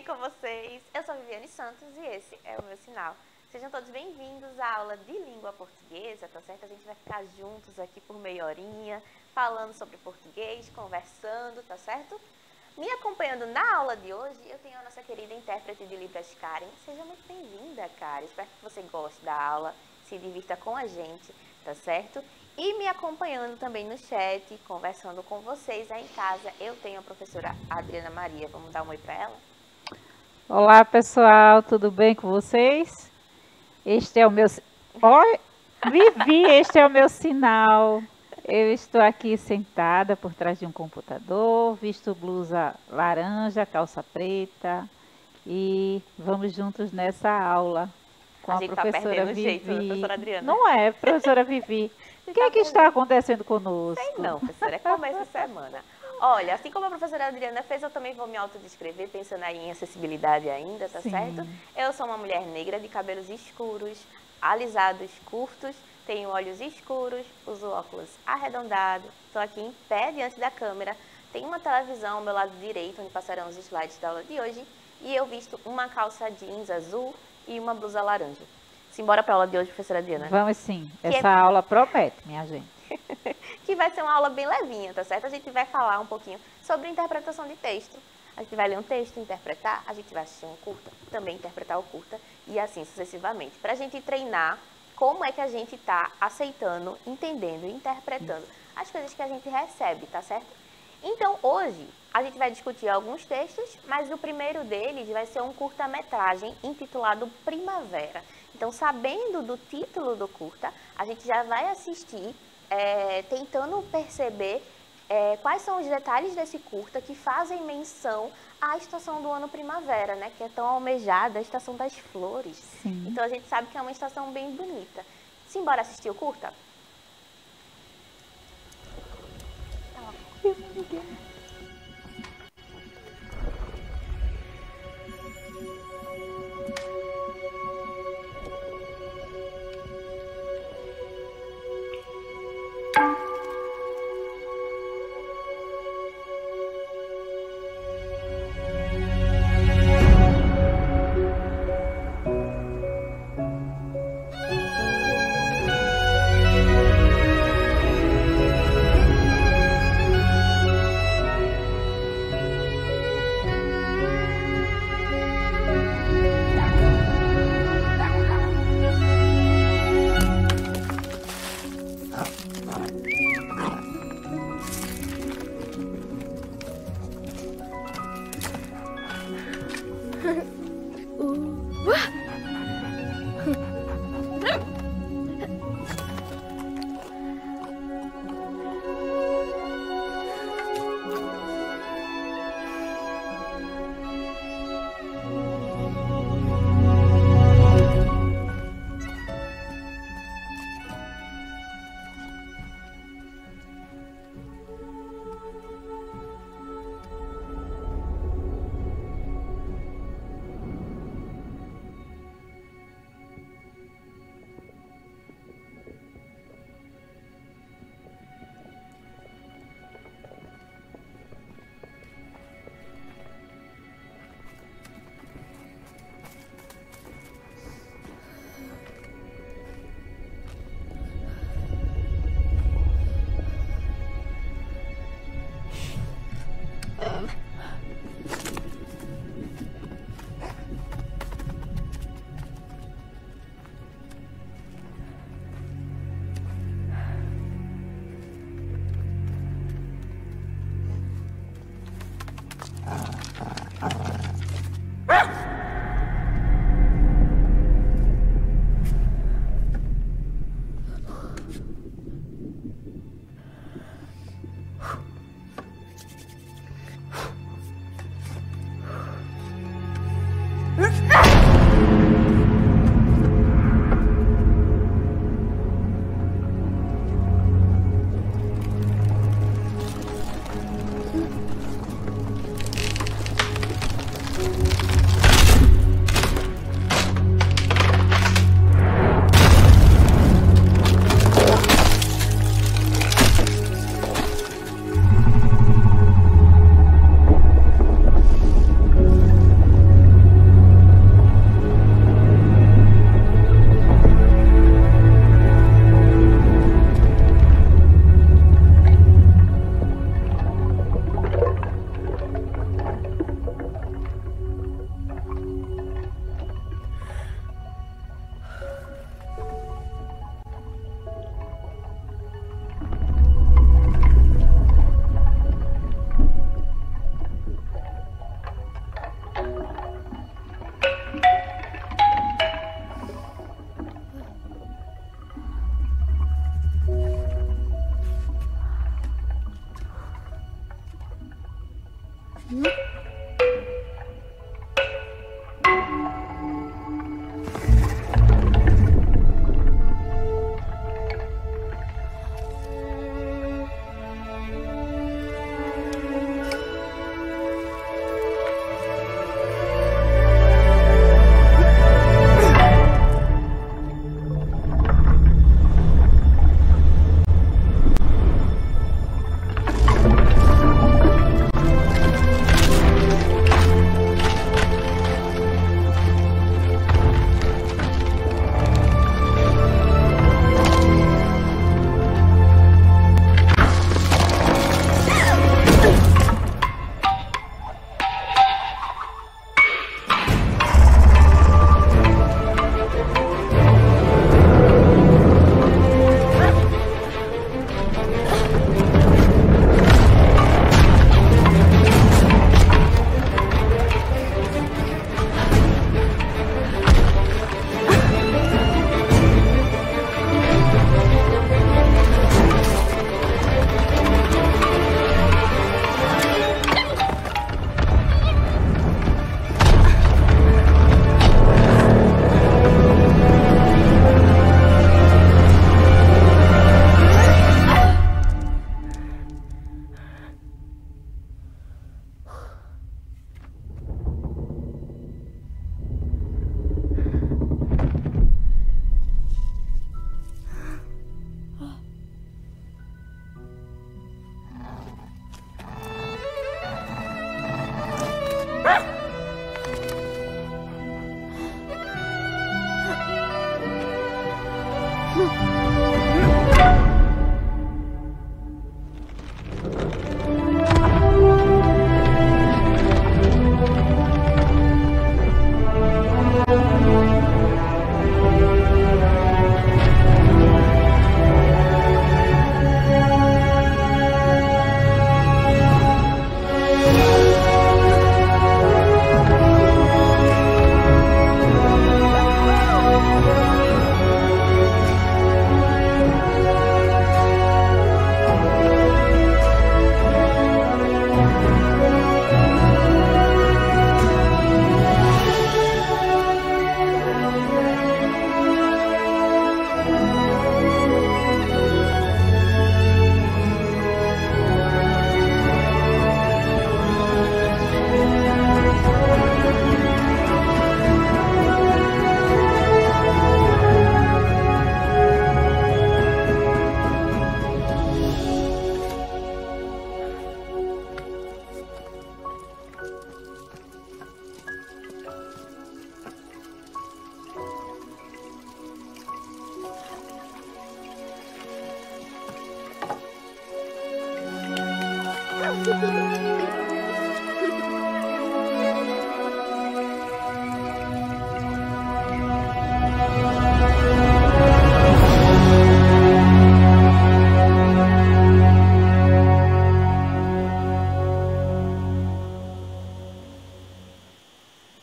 bem com vocês? Eu sou Viviane Santos e esse é o meu sinal. Sejam todos bem-vindos à aula de língua portuguesa, tá certo? A gente vai ficar juntos aqui por meia horinha, falando sobre português, conversando, tá certo? Me acompanhando na aula de hoje, eu tenho a nossa querida intérprete de Libras, Karen. Seja muito bem-vinda, Karen. Espero que você goste da aula, se divirta com a gente, tá certo? E me acompanhando também no chat, conversando com vocês aí em casa, eu tenho a professora Adriana Maria. Vamos dar um oi para ela? Olá, pessoal, tudo bem com vocês? Este é o meu... Oi, Vivi, este é o meu sinal. Eu estou aqui sentada por trás de um computador, visto blusa laranja, calça preta e vamos juntos nessa aula com a professora professora Vivi. Jeito, né, professora Adriana? Não é, professora Vivi. O que é que está acontecendo conosco? Sei não, professora, é começo de semana. Olha, assim como a professora Adriana fez, eu também vou me autodescrever, pensando aí em acessibilidade ainda, tá certo? Eu sou uma mulher negra de cabelos escuros, alisados, curtos, tenho olhos escuros, uso óculos arredondados, estou aqui em pé diante da câmera, tem uma televisão ao meu lado direito, onde passarão os slides da aula de hoje, e eu visto uma calça jeans azul e uma blusa laranja. Simbora para a aula de hoje, professora Adriana? Vamos sim, essa aula promete, minha gente. Que vai ser uma aula bem levinha, tá certo? A gente vai falar um pouquinho sobre interpretação de texto. A gente vai ler um texto, interpretar, a gente vai assistir um curta, também interpretar o curta e assim sucessivamente. Para a gente treinar como é que a gente está aceitando, entendendo e interpretando as coisas que a gente recebe, tá certo? Então, hoje, a gente vai discutir alguns textos, mas o primeiro deles vai ser um curta-metragem intitulado Primavera. Então, sabendo do título do curta, a gente já vai assistir tentando perceber quais são os detalhes desse curta que fazem menção à estação do ano primavera, né? Que é tão almejada, a estação das flores. Sim. Então, a gente sabe que é uma estação bem bonita. Simbora assistir o curta?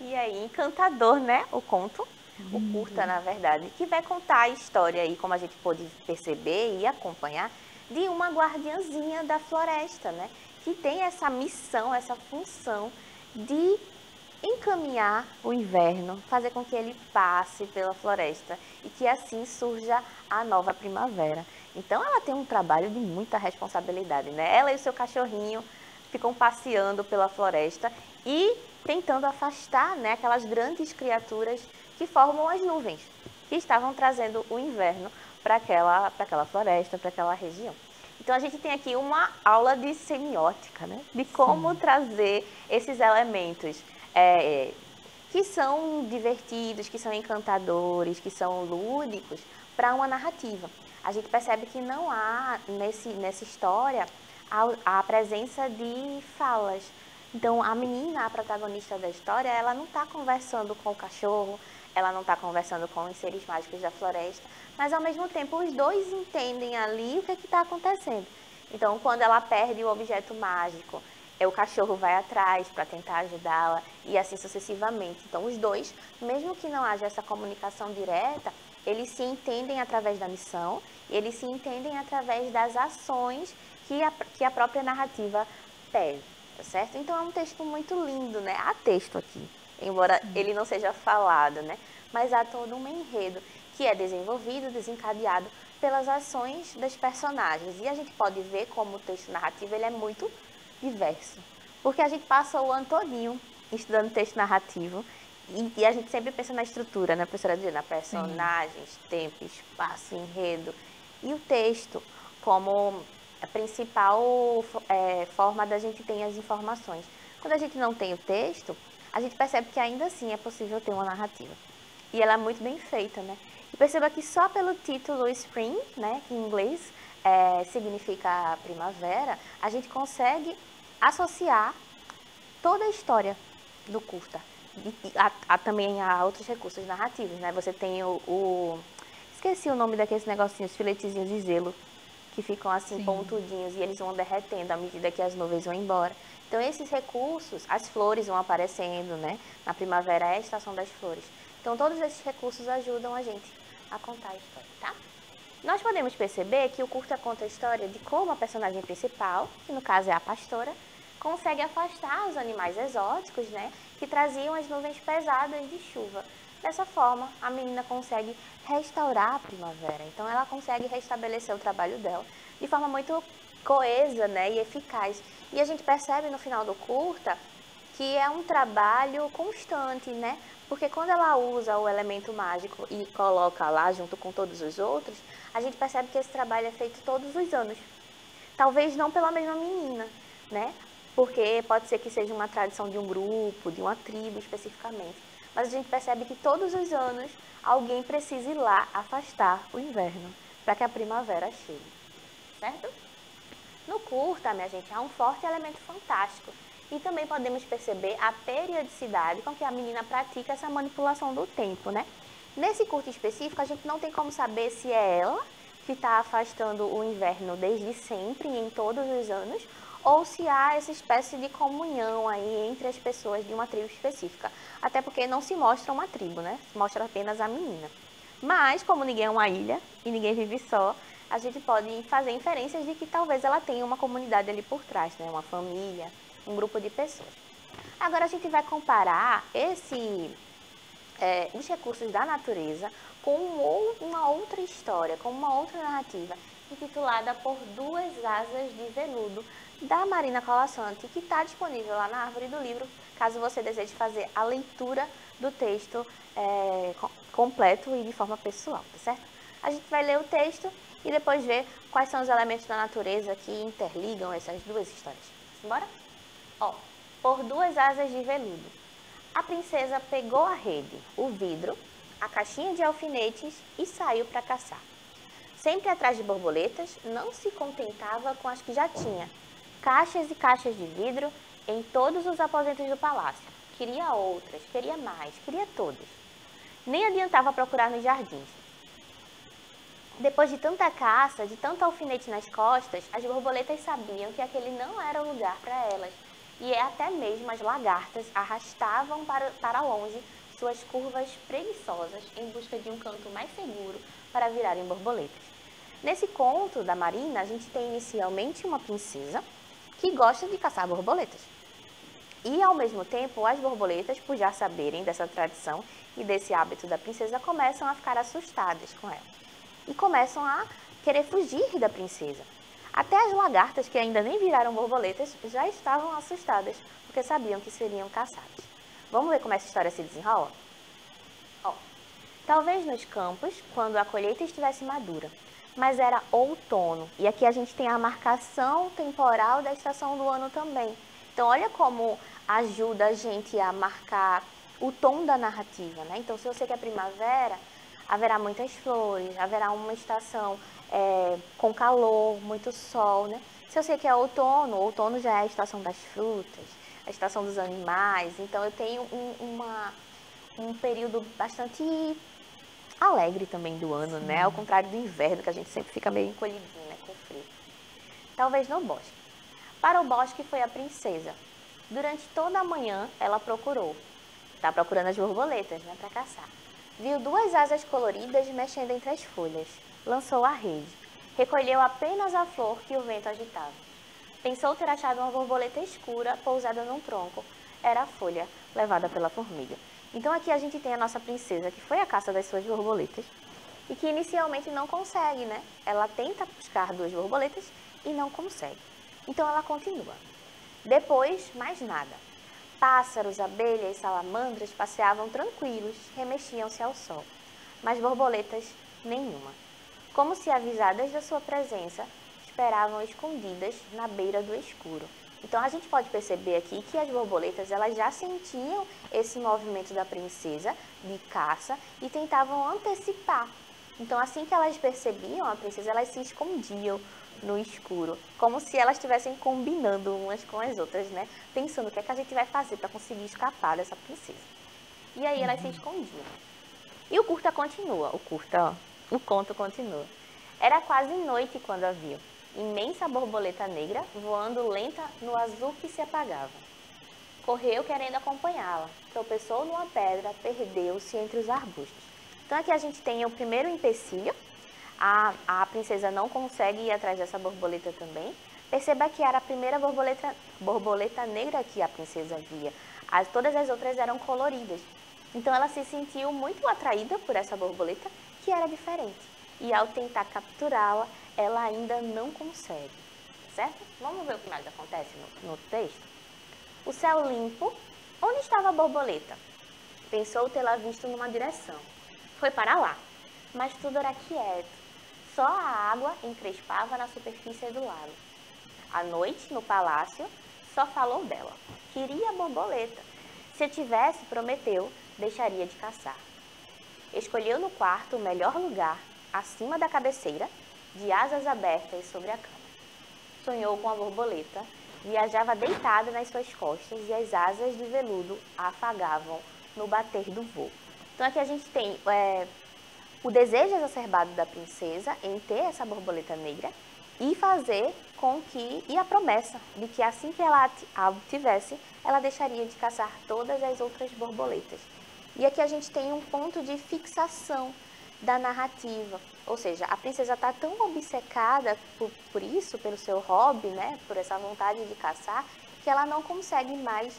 E aí, encantador, né? O conto, o curta, na verdade, que vai contar a história aí, como a gente pôde perceber e acompanhar, de uma guardiãzinha da floresta, né? Que tem essa missão, essa função de encaminhar o inverno, fazer com que ele passe pela floresta e que assim surja a nova primavera. Então ela tem um trabalho de muita responsabilidade, né? Ela e o seu cachorrinho ficam passeando pela floresta e tentando afastar, né, aquelas grandes criaturas que formam as nuvens, que estavam trazendo o inverno para aquela floresta, para aquela região. Então a gente tem aqui uma aula de semiótica, né? De como trazer esses elementos que são divertidos, que são encantadores, que são lúdicos para uma narrativa. A gente percebe que não há nessa história a presença de falas. Então a menina, a protagonista da história, ela não está conversando com o cachorro, ela não está conversando com os seres mágicos da floresta, mas ao mesmo tempo os dois entendem ali o que está acontecendo. Então quando ela perde o objeto mágico, o cachorro vai atrás para tentar ajudá-la e assim sucessivamente. Então os dois, mesmo que não haja essa comunicação direta, eles se entendem através da missão, eles se entendem através das ações que a própria narrativa pede, tá certo? Então é um texto muito lindo, né? Há texto aqui, embora ele não seja falado, né? Mas há todo um enredo que é desenvolvido, desencadeado pelas ações das personagens. E a gente pode ver como o texto narrativo ele é muito diverso, porque a gente passa o ano todinho estudando texto narrativo e a gente sempre pensa na estrutura, né, professora Adriana? Personagens, tempo, espaço, enredo e o texto como a principal forma da gente ter as informações. Quando a gente não tem o texto, a gente percebe que ainda assim é possível ter uma narrativa. E ela é muito bem feita, né? E perceba que só pelo título Spring, né, que em inglês significa primavera, a gente consegue associar toda a história do curta. Também há outros recursos narrativos, né? Você tem esqueci o nome daqueles negocinhos, filetezinhos de gelo, que ficam assim pontudinhos e eles vão derretendo à medida que as nuvens vão embora. Então esses recursos, as flores vão aparecendo, né? Na primavera é a estação das flores. Então todos esses recursos ajudam a gente a contar a história, tá? Nós podemos perceber que o curta conta a história de como a personagem principal, que no caso é a pastora, consegue afastar os animais exóticos, né, que traziam as nuvens pesadas de chuva. Dessa forma, a menina consegue restaurar a primavera. Então, ela consegue restabelecer o trabalho dela de forma muito coesa, né, e eficaz. E a gente percebe no final do curta que é um trabalho constante, né? Porque quando ela usa o elemento mágico e coloca lá junto com todos os outros, a gente percebe que esse trabalho é feito todos os anos. Talvez não pela mesma menina, né? Porque pode ser que seja uma tradição de um grupo, de uma tribo especificamente. mas a gente percebe que todos os anos alguém precisa ir lá afastar o inverno para que a primavera chegue, certo? No curta, minha gente, há um forte elemento fantástico e também podemos perceber a periodicidade com que a menina pratica essa manipulação do tempo, né? Nesse curta específico, a gente não tem como saber se é ela que está afastando o inverno desde sempre e em todos os anos, ou se há essa espécie de comunhão aí entre as pessoas de uma tribo específica. Até porque não se mostra uma tribo, né? Se mostra apenas a menina. Mas, como ninguém é uma ilha e ninguém vive só, a gente pode fazer inferências de que talvez ela tenha uma comunidade ali por trás, né? Uma família, um grupo de pessoas. Agora a gente vai comparar os recursos da natureza com uma outra história, com uma outra narrativa, intitulada Por Duas Asas de Veludo, da Marina Colasanti, que está disponível lá na árvore do livro, caso você deseje fazer a leitura do texto completo e de forma pessoal, tá certo? A gente vai ler o texto e depois ver quais são os elementos da natureza que interligam essas duas histórias. Bora? Ó, Por Duas Asas de Veludo. A princesa pegou a rede, o vidro, a caixinha de alfinetes e saiu para caçar. Sempre atrás de borboletas, não se contentava com as que já tinha. Caixas e caixas de vidro em todos os aposentos do palácio. Queria outras, queria mais, queria todas. Nem adiantava procurar nos jardins. Depois de tanta caça, de tanto alfinete nas costas, as borboletas sabiam que aquele não era o lugar para elas. E até mesmo as lagartas arrastavam para longe suas curvas preguiçosas em busca de um canto mais seguro para virarem borboletas. Nesse conto da Marina, a gente tem inicialmente uma princesa que gosta de caçar borboletas. E, ao mesmo tempo, as borboletas, por já saberem dessa tradição e desse hábito da princesa, começam a ficar assustadas com ela. E começam a querer fugir da princesa. Até as lagartas, que ainda nem viraram borboletas, já estavam assustadas, porque sabiam que seriam caçadas. Vamos ver como essa história se desenrola? Talvez nos campos, quando a colheita estivesse madura, mas era outono. E aqui a gente tem a marcação temporal da estação do ano também. Então, olha como ajuda a gente a marcar o tom da narrativa, né? Então, se eu sei que é primavera, haverá muitas flores, haverá uma estação com calor, muito sol, né? Se eu sei que é outono, outono já é a estação das frutas, a estação dos animais. Então, eu tenho um período bastante alegre também do ano, né? Ao contrário do inverno, que a gente sempre fica meio encolhidinho, né? Com frio. Talvez no bosque. Para o bosque foi a princesa. Durante toda a manhã, ela procurou. Está procurando as borboletas, né? Para caçar. Viu duas asas coloridas mexendo entre as folhas. Lançou a rede. Recolheu apenas a flor que o vento agitava. Pensou ter achado uma borboleta escura pousada num tronco. Era a folha levada pela formiga. Então aqui a gente tem a nossa princesa, que foi à caça das suas borboletas e que inicialmente não consegue, né? Ela tenta buscar duas borboletas e não consegue. Então ela continua. Depois, mais nada. Pássaros, abelhas e salamandras passeavam tranquilos, remexiam-se ao sol. Mas borboletas, nenhuma. Como se avisadas da sua presença, esperavam escondidas na beira do escuro. Então, a gente pode perceber aqui que as borboletas elas já sentiam esse movimento da princesa de caça e tentavam antecipar. Então, assim que elas percebiam a princesa, elas se escondiam no escuro, como se elas estivessem combinando umas com as outras, né? Pensando o que é que a gente vai fazer para conseguir escapar dessa princesa. E aí elas se escondiam. E o curta continua, o conto continua. Era quase noite quando a viu. Imensa borboleta negra voando lenta no azul que se apagava. Correu querendo acompanhá-la, tropeçou numa pedra, perdeu-se entre os arbustos. Então aqui a gente tem o primeiro empecilho, a princesa não consegue ir atrás dessa borboleta também. Perceba que era a primeira borboleta negra que a princesa via, todas as outras eram coloridas. Então ela se sentiu muito atraída por essa borboleta que era diferente. E ao tentar capturá-la, ela ainda não consegue, certo? Vamos ver o que mais acontece no texto? O céu limpo. Onde estava a borboleta? Pensou tê-la visto numa direção. Foi para lá, mas tudo era quieto. Só a água encrespava na superfície do lago. À noite, no palácio, só falou dela. Queria a borboleta. Se tivesse, prometeu, deixaria de caçar. Escolheu no quarto o melhor lugar, acima da cabeceira, de asas abertas sobre a cama. Sonhou com a borboleta, viajava deitada nas suas costas e as asas de veludo a afagavam no bater do voo. Então aqui a gente tem o desejo exacerbado da princesa em ter essa borboleta negra e fazer com que, e a promessa de que assim que ela a obtivesse, ela deixaria de caçar todas as outras borboletas. E aqui a gente tem um ponto de fixação da narrativa, ou seja, a princesa está tão obcecada por isso, pelo seu hobby, né, por essa vontade de caçar, que ela não consegue mais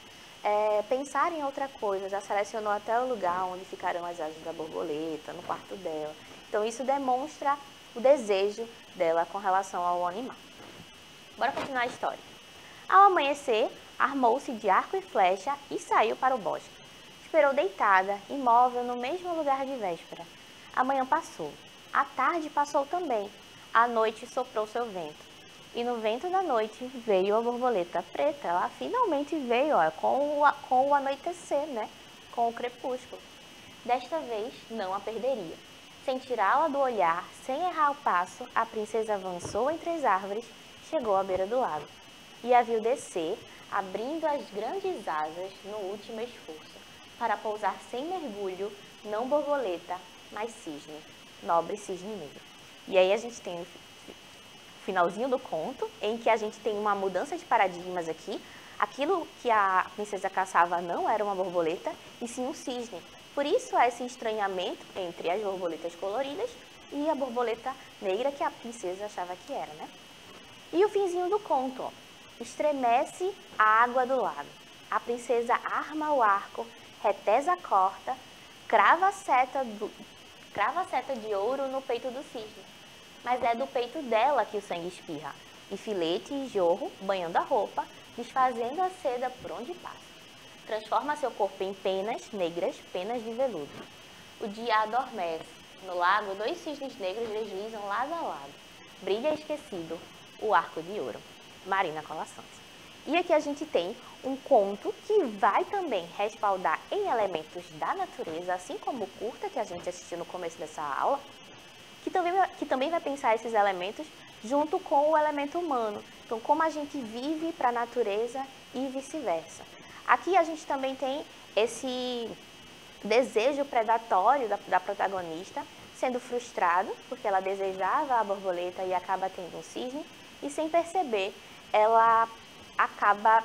pensar em outra coisa. Já selecionou até o lugar onde ficarão as asas da borboleta, no quarto dela. Então isso demonstra o desejo dela com relação ao animal. Bora continuar a história. Ao amanhecer, armou-se de arco e flecha e saiu para o bosque. Esperou deitada, imóvel, no mesmo lugar de véspera. A manhã passou. A tarde passou também. A noite soprou seu vento. E no vento da noite veio a borboleta preta. Ela finalmente veio, com o anoitecer, né? Com o crepúsculo. Desta vez não a perderia. Sem tirá-la do olhar, sem errar o passo, a princesa avançou entre as árvores, chegou à beira do lago. E a viu descer, abrindo as grandes asas no último esforço, para pousar sem mergulho, não borboleta, mas cisne, nobre cisne negro. E aí a gente tem o finalzinho do conto, em que a gente tem uma mudança de paradigmas aqui. Aquilo que a princesa caçava não era uma borboleta, e sim um cisne. Por isso há esse estranhamento entre as borboletas coloridas e a borboleta negra que a princesa achava que era, né? E o finzinho do conto, ó. Estremece a água do lago. A princesa arma o arco, retesa a corda, crava a seta de ouro no peito do cisne. Mas é do peito dela que o sangue espirra, e filete e jorro banhando a roupa, desfazendo a seda por onde passa. Transforma seu corpo em penas negras, penas de veludo. O dia adormece. No lago, 2 cisnes negros deslizam lado a lado. Brilha esquecido o arco de ouro. Marina Colasanti. E aqui a gente tem um conto que vai também respaldar em elementos da natureza, assim como o curta que a gente assistiu no começo dessa aula, que também vai pensar esses elementos junto com o elemento humano. Então, como a gente vive para a natureza e vice-versa. Aqui a gente também tem esse desejo predatório da protagonista sendo frustrado, porque ela desejava a borboleta e acaba tendo um cisne, e sem perceber, ela acaba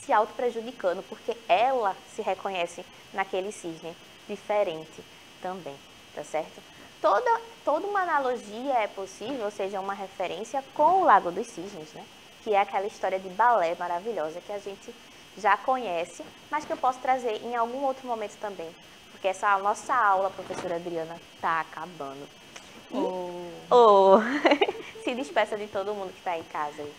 se auto-prejudicando, porque ela se reconhece naquele cisne diferente também, tá certo? Toda uma analogia é possível, ou seja, uma referência com o Lago dos Cisnes, né? Que é aquela história de balé maravilhosa que a gente já conhece, mas que eu posso trazer em algum outro momento também, porque essa nossa aula, professora Adriana, está acabando. Se despeça de todo mundo que está em casa aí.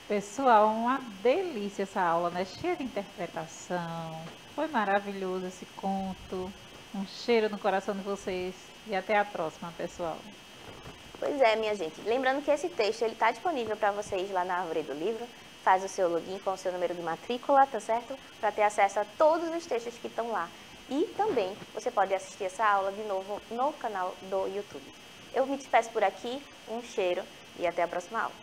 Pessoal, uma delícia essa aula, né? Cheia de interpretação. Foi maravilhoso esse conto. Um cheiro no coração de vocês. E até a próxima, pessoal. Pois é, minha gente. Lembrando que esse texto está disponível para vocês lá na Árvore do Livro. Faz o seu login com o seu número de matrícula, tá certo? Para ter acesso a todos os textos que estão lá. E também você pode assistir essa aula de novo no canal do YouTube. Eu me despeço por aqui, um cheiro e até a próxima aula.